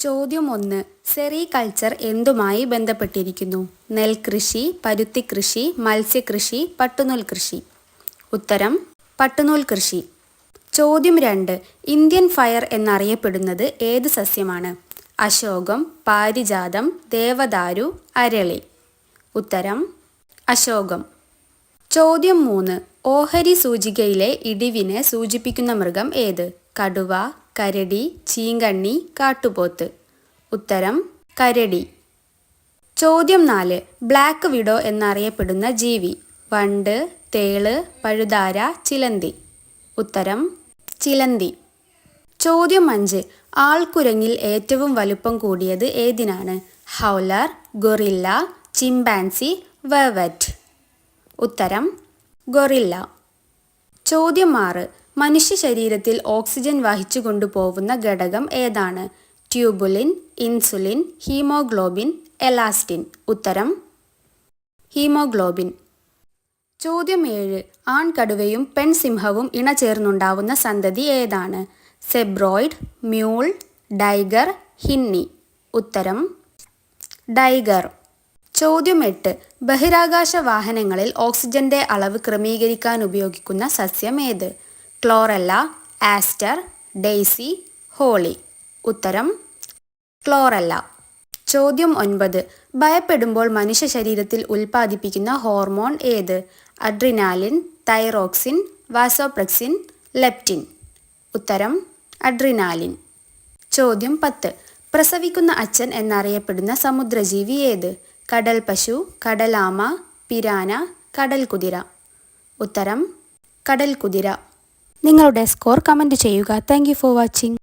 ചോദ്യം 1. സെറികൾച്ചർ എന്തുമായി ബന്ധപ്പെട്ടിരിക്കുന്നു? നെൽകൃഷി, പരുത്തിക്കൃഷി, മത്സ്യകൃഷി, പട്ടുനൂൽ കൃഷി. ഉത്തരം പട്ടുനൂൽ കൃഷി. ചോദ്യം 2. ഇന്ത്യൻ ഫയർ എന്നറിയപ്പെടുന്നത് ഏത് സസ്യമാണ്? അശോകം, പാരിജാതം, ദേവദാരു, അരളി. ഉത്തരം അശോകം. ചോദ്യം 3. ഓഹരി സൂചികയിലെ ഇടിവിനെ സൂചിപ്പിക്കുന്ന മൃഗം ഏത്? കടുവ, കരടി, ചീങ്കണ്ണി, കാട്ടുപോത്ത്. ഉത്തരം കരടി. ചോദ്യം 4. ബ്ലാക്ക് വിഡോ എന്നറിയപ്പെടുന്ന ജീവി? വണ്ട്, തേള്, പഴുതാര, ചിലന്തി. ഉത്തരം ചിലന്തി. ചോദ്യം 5. ആൾക്കുരങ്ങിൽ ഏറ്റവും വലുപ്പം കൂടിയത് ഏതിനാണ്? ഹൗലർ, ഗൊറില്ല, ചിമ്പാൻസി, വെർവറ്റ്. ഉത്തരം ഗൊറില്ല. ചോദ്യം 6. മനുഷ്യ ശരീരത്തിൽ ഓക്സിജൻ വഹിച്ചു കൊണ്ടുപോകുന്ന ഘടകം ഏതാണ്? Tubulin, insulin, haemoglobin, elastin. ഉത്തരം ഹീമോഗ്ലോബിൻ. ചോദ്യം 7. ആൺകടുവയും പെൺസിംഹവും ഇണചേർന്നുണ്ടാവുന്ന സന്തതി ഏതാണ്? സെബ്രോയിഡ്, മ്യൂൾ, ഡൈഗർ, ഹിന്നി. ഉത്തരം ഡൈഗർ. ചോദ്യം 8. ബഹിരാകാശ വാഹനങ്ങളിൽ ഓക്സിജന്റെ അളവ് ക്രമീകരിക്കാൻ ഉപയോഗിക്കുന്ന സസ്യം ഏത്? Chlorella, aster, daisy, holly. ഉത്തരം ക്ലോറല്ല. ചോദ്യം 9. ഭയപ്പെടുമ്പോൾ മനുഷ്യ ശരീരത്തിൽ ഉൽപ്പാദിപ്പിക്കുന്ന ഹോർമോൺ ഏത്? Adrenaline, thyroxine, vasopressin, leptin. ഉത്തരം അഡ്രിനാലിൻ. ചോദ്യം 10. പ്രസവിക്കുന്ന അച്ഛൻ എന്നറിയപ്പെടുന്ന സമുദ്രജീവി ഏത്? കടൽ പശു, കടലാമ, പിരാന, കടൽക്കുതിര. ഉത്തരം കടൽക്കുതിര. നിങ്ങളുടെ സ്കോർ കമൻറ്റ് ചെയ്യുക. Thank you for watching.